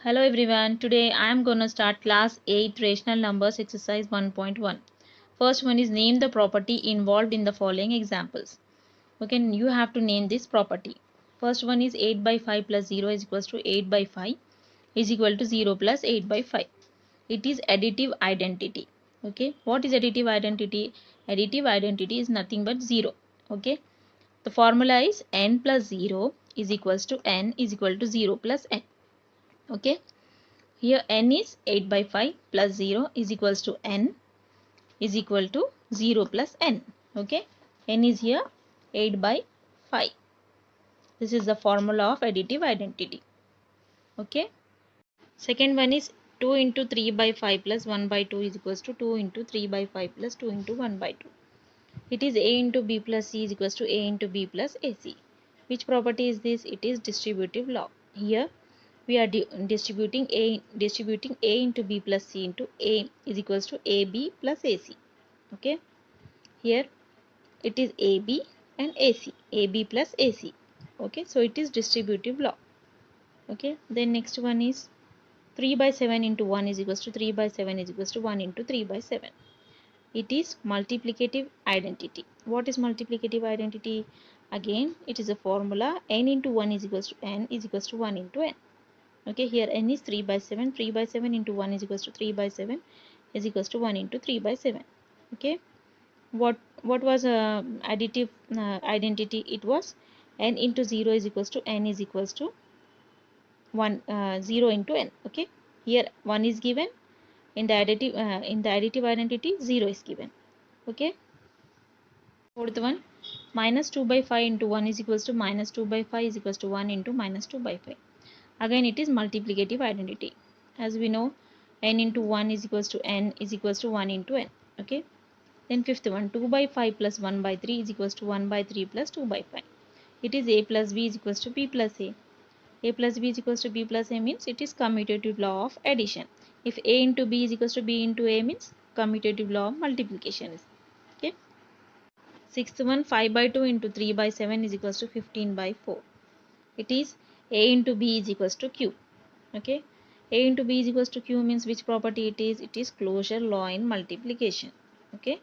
Hello everyone, today I am going to start class 8 rational numbers exercise 1.1. First one is name the property involved in the following examples. Okay, you have to name this property. First one is 8 by 5 plus 0 is equals to 8 by 5 is equal to 0 plus 8 by 5. It is additive identity. Okay, what is additive identity? Additive identity is nothing but 0. Okay, the formula is n plus 0 is equals to n is equal to 0 plus n. Okay. Here n is 8 by 5 plus 0 is equals to n is equal to 0 plus n. Okay. N is here 8 by 5. This is the formula of additive identity. Okay. Second one is 2 into 3 by 5 plus 1 by 2 is equals to 2 into 3 by 5 plus 2 into 1 by 2. It is a into b plus c is equals to a into b plus ac. Which property is this? It is distributive law. Here we are distributing a into b plus c into a is equals to ab plus ac. Okay, here it is ab and ab plus ac. Okay, so it is distributive law. Okay, then next one is 3 by 7 into 1 is equals to 3 by 7 is equals to 1 into 3 by 7. It is multiplicative identity. What is multiplicative identity? Again, it is a formula n into 1 is equals to n is equals to 1 into n. Okay, here n is 3 by 7. 3 by 7 into 1 is equals to 3 by 7 is equals to 1 into 3 by 7. Okay, what was additive identity? It was n into 0 is equals to n is equals to 0 into n. Okay, here 1 is given. In the additive identity 0 is given. Okay, fourth one, minus 2 by 5 into 1 is equals to minus 2 by 5 is equals to 1 into minus 2 by 5. Again it is multiplicative identity. As we know, n into 1 is equals to n is equals to 1 into n. Okay, then fifth one, 2 by 5 plus 1 by 3 is equals to 1 by 3 plus 2 by 5. It is a plus b is equals to b plus a. A plus b is equals to b plus a means it is commutative law of addition. If a into b is equals to b into a means commutative law of multiplication is. Okay, sixth one, 5 by 2 into 3 by 7 is equals to 15 by 4. It is a into b is equals to q. Okay, a into b is equals to q means which property it is? It is closure law in multiplication. Okay,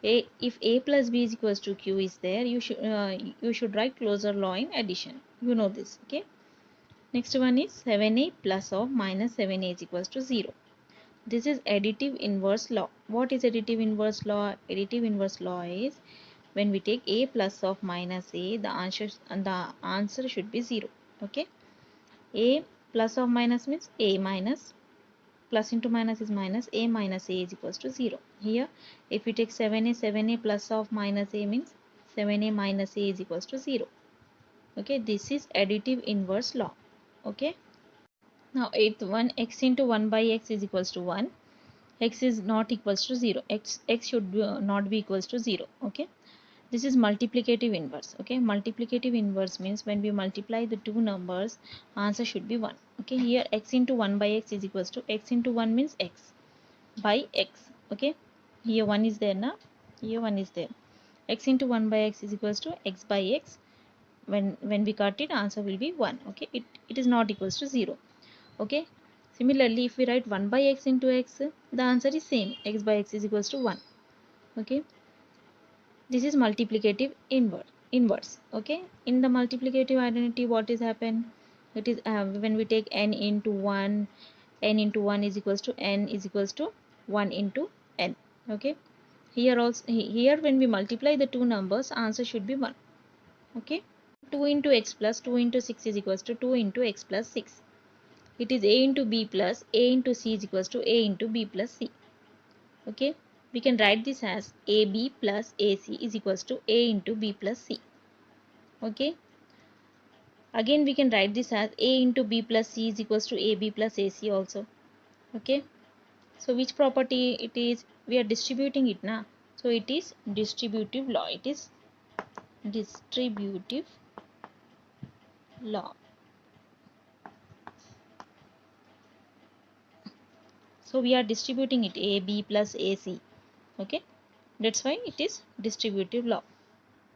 if a plus b is equals to q is there, you should write closure law in addition. You know this. Okay, next one is 7a plus or minus 7a is equals to 0. This is additive inverse law. What is additive inverse law? Additive inverse law is when we take a plus of minus a, the answer should be 0. Okay, a plus or minus means a minus, plus into minus is minus, a minus a is equals to 0. Here if we take 7a plus of minus a means 7a minus a is equals to 0. Okay, this is additive inverse law. Okay, now eighth one, x into 1 by x is equals to 1. X is not equals to 0. X should not be equals to 0. Okay, this is multiplicative inverse. Okay, multiplicative inverse means when we multiply the two numbers, answer should be 1. Okay, here x into 1 by x is equals to x into 1 means x by x. Okay, here 1 is there now, here 1 is there. X into 1 by x is equals to x by x. When we cut it, answer will be 1. Okay, it is not equals to 0. Okay, similarly if we write 1 by x into x, the answer is same, x by x is equals to 1. Okay, this is multiplicative inverse. Okay, in the multiplicative identity what is happen? It is when we take n into 1, n into 1 is equals to n is equals to 1 into n. Okay, here also, here when we multiply the two numbers, answer should be 1. Okay, 2 into x plus 2 into 6 is equals to 2 into x plus 6. It is a into b plus a into c is equals to a into b plus c. Okay, we can write this as ab plus ac is equals to a into b plus c. Okay, again we can write this as a into b plus c is equals to ab plus ac also. Okay, so which property it is? We are distributing it now, so it is distributive law. It is distributive law. So we are distributing it ab plus ac. Okay, that's why it is distributive law.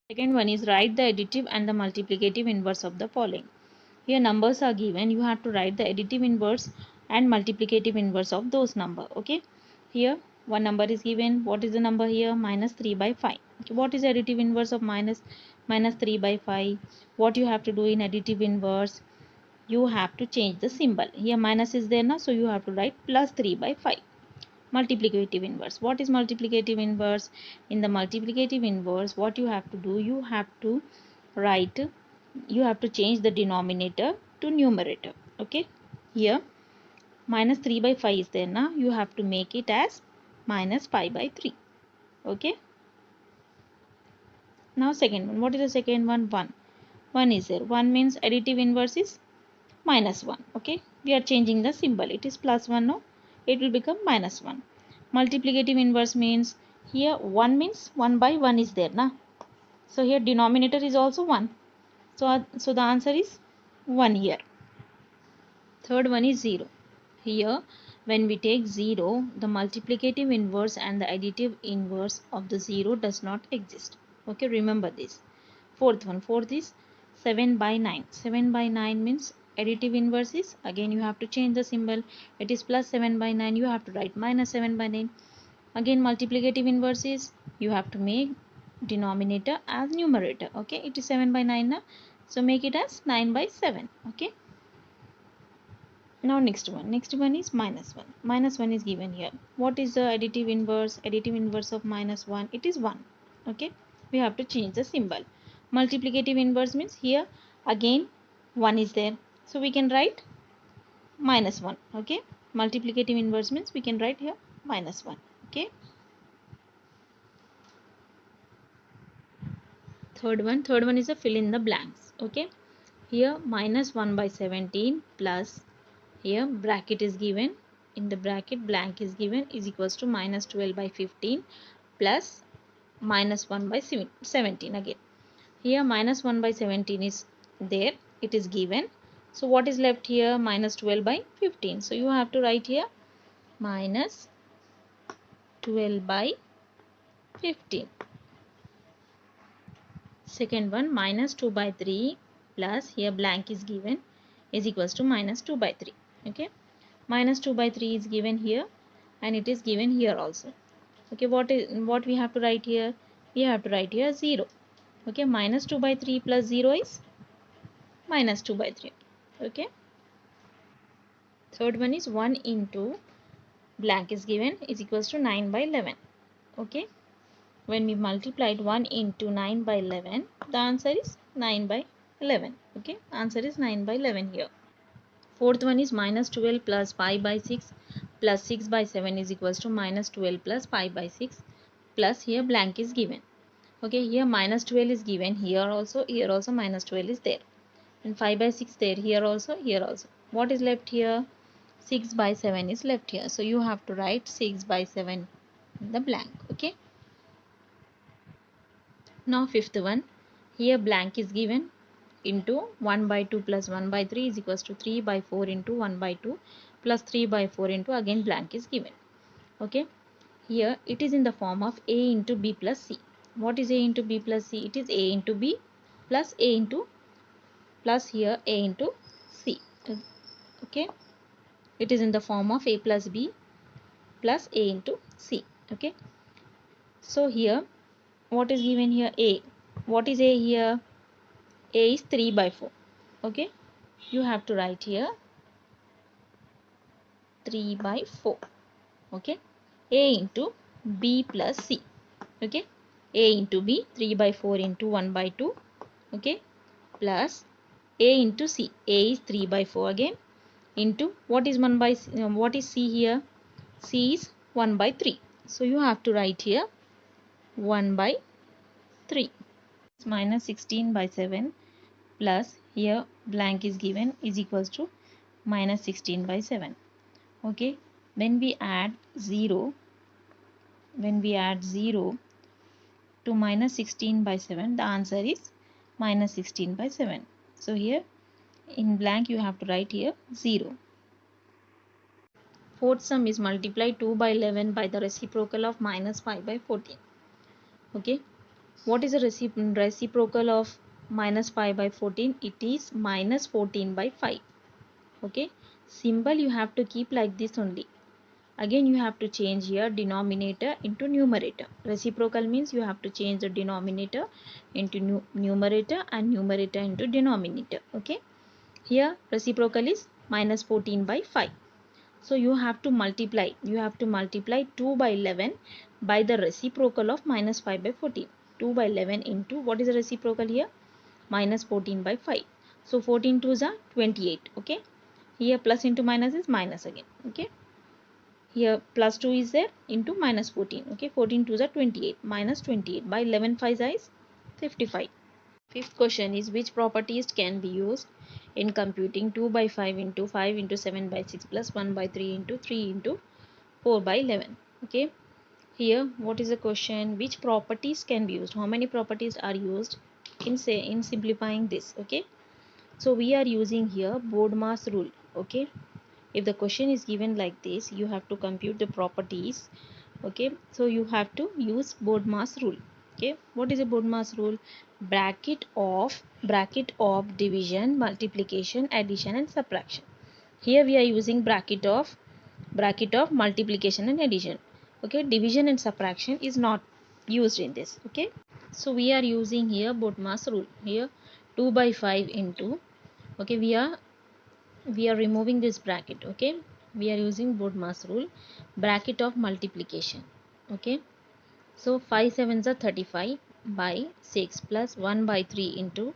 Second one is write the additive and the multiplicative inverse of the following. Here numbers are given, you have to write the additive inverse and multiplicative inverse of those number. Okay, here one number is given. What is the number here? Minus 3 by 5. Okay, what is additive inverse of minus 3 by 5? What you have to do in additive inverse? You have to change the symbol. Here minus is there now, so you have to write plus 3 by 5. Multiplicative inverse. What is multiplicative inverse? In the multiplicative inverse, what you have to do? You have to write, you have to change the denominator to numerator. Okay, here minus 3 by 5 is there now, you have to make it as minus 5 by 3. Okay, now second one. What is the second one? 1 is there. 1 means additive inverse is minus 1. Okay, we are changing the symbol. It is plus 1 now, it will become minus 1. Multiplicative inverse means here 1 means 1 by 1 is there na, so here denominator is also 1, so the answer is 1 here. Third one is 0. Here when we take 0, the multiplicative inverse and the additive inverse of the 0 does not exist. Okay, remember this. Fourth is 7 by 9. 7 by 9 means additive inverse is, again you have to change the symbol. It is plus 7 by 9, you have to write minus 7 by 9. Again multiplicative inverse is, you have to make denominator as numerator. Okay, it is 7 by 9 now, so make it as 9 by 7. Okay, now next one is minus 1. Minus 1 is given here. What is the additive inverse? Additive inverse of minus 1, it is 1. Okay, we have to change the symbol. Multiplicative inverse means here again 1 is there, so we can write minus 1. Okay, multiplicative inverse means we can write here minus 1. Okay, third one is a fill in the blanks. Okay, here minus 1 by 17 plus, here bracket is given, in the bracket blank is given, is equals to minus 12 by 15 plus minus 1 by 17 again. Here minus 1 by 17 is there, it is given, so what is left here? Minus 12 by 15, so you have to write here minus 12 by 15. Second one, minus 2 by 3 plus, here blank is given, is equals to minus 2 by 3. Okay, minus 2 by 3 is given here and it is given here also. Okay, what we have to write here? We have to write here 0. Okay, minus 2 by 3 plus 0 is minus 2 by 3. Okay, third one is 1 into blank is given is equals to 9 by 11. Okay, when we multiplied 1 into 9 by 11, the answer is 9 by 11. Okay, answer is 9 by 11 here. Fourth one is minus 12 plus 5 by 6 plus 6 by 7 is equals to minus 12 plus 5 by 6 plus, here blank is given. Okay, here minus 12 is given, here also minus 12 is there, and 5 by 6 there, here also. What is left here? 6 by 7 is left here, so you have to write 6 by 7 in the blank. Okay, now fifth one, here blank is given, into 1 by 2 plus 1 by 3 is equals to 3 by 4 into 1 by 2 plus 3 by 4 into, again blank is given. Okay, here it is in the form of a into b plus c. What is a into b plus c? It is a into b plus a into, plus here a into c. Okay, it is in the form of a plus b plus a into c. Okay, so here what is given here? A. What is a here? A is 3 by 4. Okay, you have to write here 3 by 4. Okay, a into b plus c. Okay, a into b, 3 by 4 into 1 by 2. Okay, plus a into c. A is 3 by 4 again, into what is 1 by what is c here? C is 1 by 3. So you have to write here 1 by 3. It's minus 16 by 7 plus, here blank is given, is equals to minus 16 by 7. Okay, when we add 0 to minus 16 by 7, the answer is minus 16 by 7. So here in blank you have to write here 0. Fourth sum is multiply 2 by 11 by the reciprocal of minus 5 by 14. Okay, what is the reciprocal of minus 5 by 14, it is minus 14 by 5. Okay, symbol you have to keep like this only. Again you have to change here denominator into numerator. Reciprocal means you have to change the denominator into numerator and numerator into denominator. Okay, here reciprocal is minus 14 by 5. So you have to multiply 2 by 11 by the reciprocal of minus 5 by 14. 2 by 11 into, what is the reciprocal here? Minus 14 by 5. So 14 2s are 28. Okay, here plus into minus is minus again. Okay, here plus 2 is there into minus 14. Okay, 14 2s are 28, minus 28 by 11 5 is 55. Fifth question is, which properties can be used in computing 2 by 5 into 5 into 7 by 6 plus 1 by 3 into 3 into 4 by 11. Okay, here what is the question? Which properties can be used? How many properties are used in simplifying this? Okay, so we are using here BODMAS rule. Okay, if the question is given like this, you have to compute the properties. Okay, so you have to use BODMAS rule. Okay, what is a BODMAS rule? Bracket of division, multiplication, addition and subtraction. Here we are using bracket of multiplication and addition. Okay, division and subtraction is not used in this. Okay, so we are using here BODMAS rule. Here 2 by 5 into, okay, we are removing this bracket. Okay, we are using BODMAS rule, bracket of multiplication. Okay, so 5 sevens are 35 by 6 plus 1 by 3 into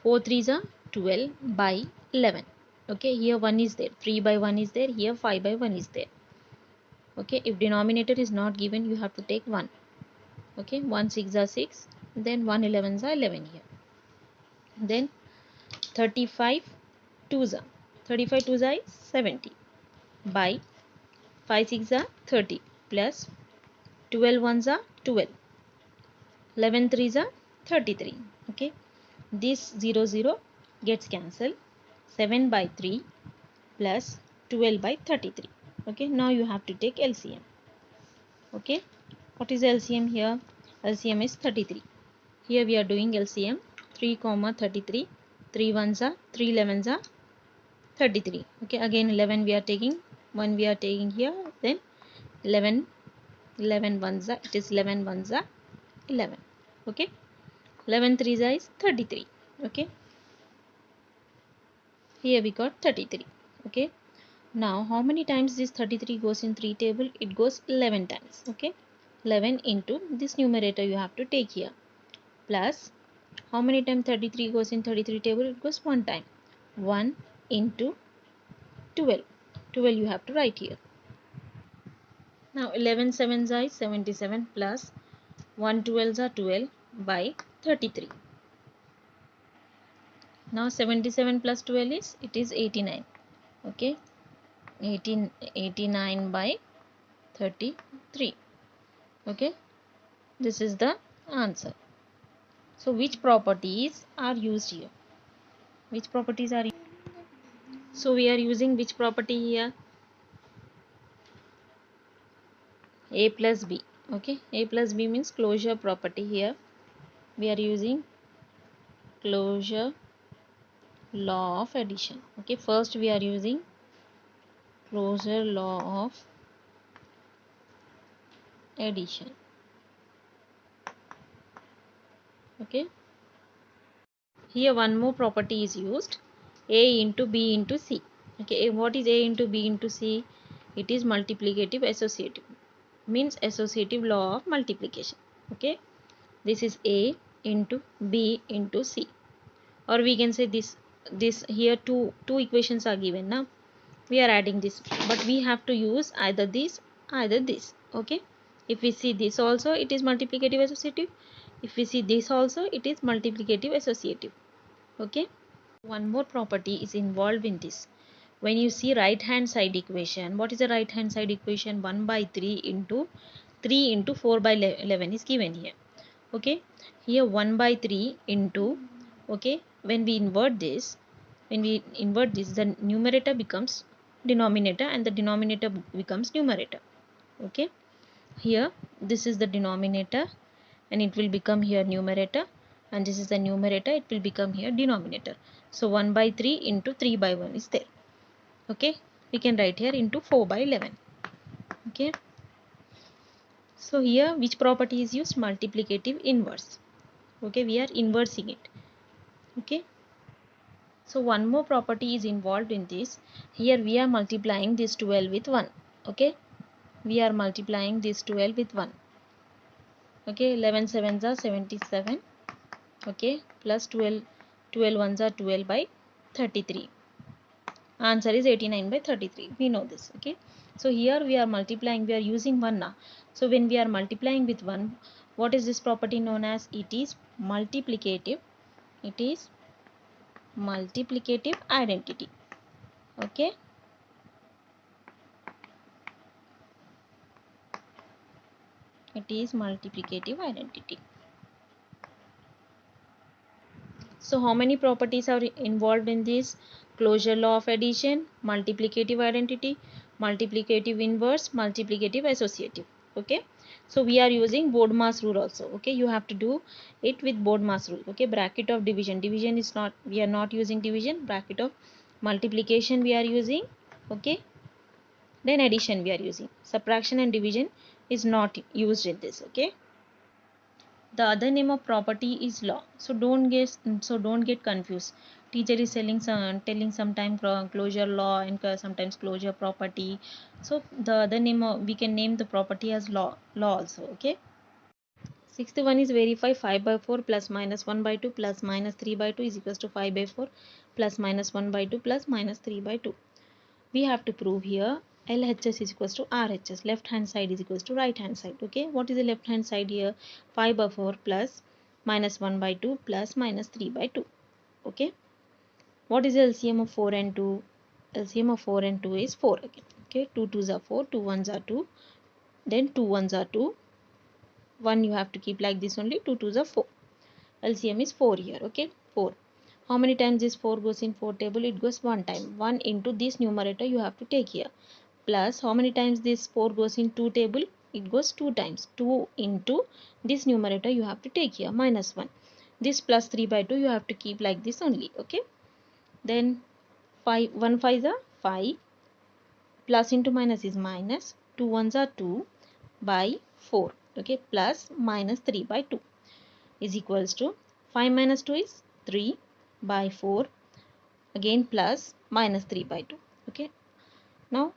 4 threes are 12 by 11. Okay, here 1 is there, 3 by 1 is there, here 5 by 1 is there. Okay, if denominator is not given, you have to take 1. Okay, 1 6 are 6, then 1 11s are 11 here. Then 35 2s are 70 by 5 6 are 30 plus 12 ones are 12, 11 threes are 33. Okay, this 0 0 gets cancelled. 7 by 3 plus 12 by 33. Okay, now you have to take LCM. Okay, what is LCM here? LCM is 33. Here we are doing LCM 3 comma 33. 3 ones are 3 11s are 33. Okay, again 11 we are taking, 1 we are taking here, then 11 ones are, it is 11 ones are 11. Okay, 11 threes is 33. Okay, here we got 33. Okay, now how many times this 33 goes in 3 table? It goes 11 times. Okay, 11 into this numerator you have to take here, plus how many times 33 goes in 33 table? It goes 1 time. 1 into 12. 12 you have to write here. Now 11 sevens is 77 plus 1 12s are 12 by 33. Now 77 plus 12 is, it is 89. Okay, 89 by 33. Okay, this is the answer. So which properties are used here? Which properties are used? So we are using which property here? A plus B. Okay, A plus B means closure property. Here we are using closure law of addition. Okay, first we are using closure law of addition. Okay, here one more property is used, A into B into C. Okay, what is A into B into C? It is multiplicative associative, means associative law of multiplication. Okay, this is A into B into C, or we can say this here two equations are given. Now we are adding this, but we have to use either this, either this. Okay, if we see this also, it is multiplicative associative. If we see this also, it is multiplicative associative. Okay, one more property is involved in this. When you see right hand side equation, what is the right hand side equation? 1 by 3 into 4 by 11 is given here. Okay, here 1 by 3 into, okay, when we invert this, the numerator becomes denominator and the denominator becomes numerator. Okay, here this is the denominator and it will become here numerator. and this is the numerator, it will become here denominator. So 1 by 3 into 3 by 1 is there. Okay, we can write here into 4 by 11. Okay, so here which property is used? Multiplicative inverse. Okay, we are inversing it. Okay, so one more property is involved in this. Here we are multiplying this 12 with 1. Okay, we are multiplying this 12 with 1. Okay, 11 sevens are 77. Okay, plus 12, 12 ones are 12 by 33. Answer is 89 by 33. We know this. Okay, so here we are multiplying, we are using 1 now. So when we are multiplying with 1, what is this property known as? It is multiplicative. It is multiplicative identity. Okay, it is multiplicative identity. So how many properties are involved in this? Closure law of addition, multiplicative identity, multiplicative inverse, multiplicative associative. Okay, so we are using BODMAS rule also. Okay, you have to do it with BODMAS rule. Okay, bracket of division, division is not, we are not using division. Bracket of multiplication we are using. Okay, then addition we are using. Subtraction and division is not used in this. Okay, the other name of property is law. So don't get confused. Teacher is telling sometime closure law and sometimes closure property. So the other name of, we can name the property as law also. Okay, sixth one is verify 5 by 4 plus minus 1 by 2 plus minus 3 by 2 is equals to 5 by 4 plus minus 1 by 2 plus minus 3 by 2. We have to prove here LHS is equals to RHS. Left hand side is equals to right hand side. Okay, what is the left hand side here? 5 by 4 plus minus 1 by 2 plus minus 3 by 2. Okay, what is the LCM of 4 and 2? LCM of 4 and 2 is 4 again. Okay, 2 2s are 4, 2 1s are 2, then 2 1s are 2, 1 you have to keep like this only, 2 2s are 4. LCM is 4 here. Okay, 4. How many times this 4 goes in 4 table? It goes 1 time. 1 into this numerator you have to take here. Plus how many times this 4 goes in 2 table? It goes 2 times. 2 into this numerator you have to take here, minus 1. This plus 3 by 2 you have to keep like this only. Okay, then 5 1 5 is 5, plus into minus is minus, 2 1s are 2 by 4. Okay, plus minus 3 by 2 is equals to 5 minus 2 is 3 by 4, again plus minus 3 by 2. Okay, now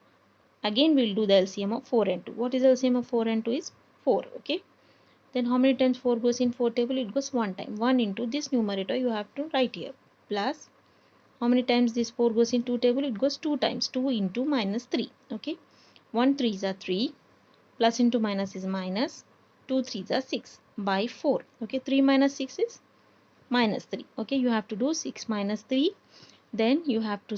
again we'll do the LCM of 4 and 2. What is LCM of 4 and 2 is 4. Okay, then how many times 4 goes in 4 table? It goes 1 time. 1 into this numerator you have to write here, plus how many times this 4 goes in 2 table? It goes 2 times. 2 into minus 3. Okay, 1 3s are 3, plus into minus is minus, 2 3s are 6 by 4. Okay, 3 minus 6 is minus 3. Okay, you have to do 6 minus 3, then you have to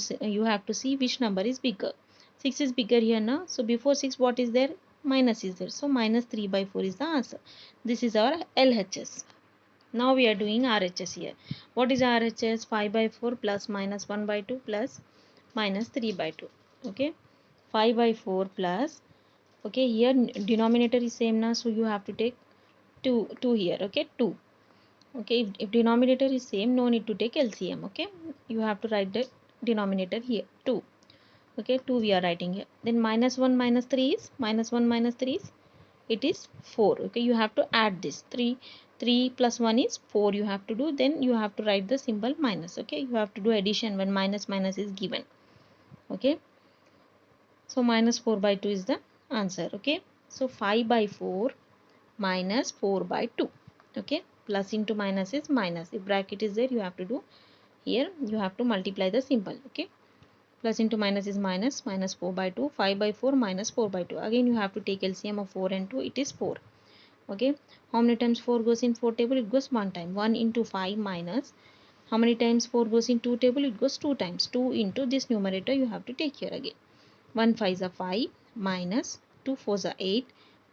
see which number is bigger. 6 is bigger here now, so before 6 what is there? Minus is there, so minus 3 by 4 is the answer. This is our LHS. Now we are doing RHS here. What is RHS? 5 by 4 plus minus 1 by 2 plus minus 3 by 2. Okay, 5 by 4 plus, okay, here denominator is same now, so you have to take 2 here. Okay, 2. Okay, if denominator is same, no need to take LCM. Okay, you have to write the denominator here, 2. Okay, 2 we are writing here. Then minus 1 minus 3 is, minus 1 minus 3 is, it is 4. Okay, you have to add this 3 plus 1 is 4 you have to do, then you have to write the symbol minus. Okay, you have to do addition when minus minus is given. Okay, so minus 4 by 2 is the answer. Okay, so 5 by 4 minus 4 by 2. Okay, plus into minus is minus. If bracket is there, you have to do here, you have to multiply the symbol. Okay, plus into minus is minus, minus 4 by 2, 5 by 4 minus 4 by 2. Again you have to take LCM of 4 and 2, it is 4. Okay, how many times 4 goes in 4 table? It goes 1 time. 1 into 5 minus, how many times 4 goes in 2 table? It goes 2 times. 2 into this numerator you have to take here again. 1 5 is 5 minus 2 4 is 8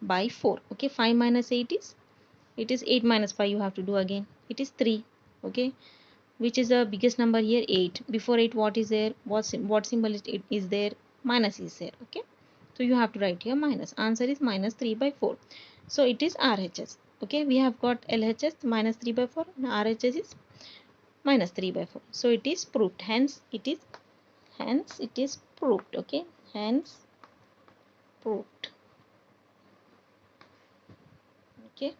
by 4. Okay, 5 minus 8 is, it is 8 minus 5 you have to do again, it is 3. Okay, which is the biggest number here? 8. Before 8 what is there? What symbol is there? Minus is there. Okay, so you have to write here minus. Answer is minus 3 by 4. So it is RHS. Okay, we have got LHS minus 3 by 4 and RHS is minus 3 by 4. So it is proved. Hence it is proved. Okay, hence proved. Okay.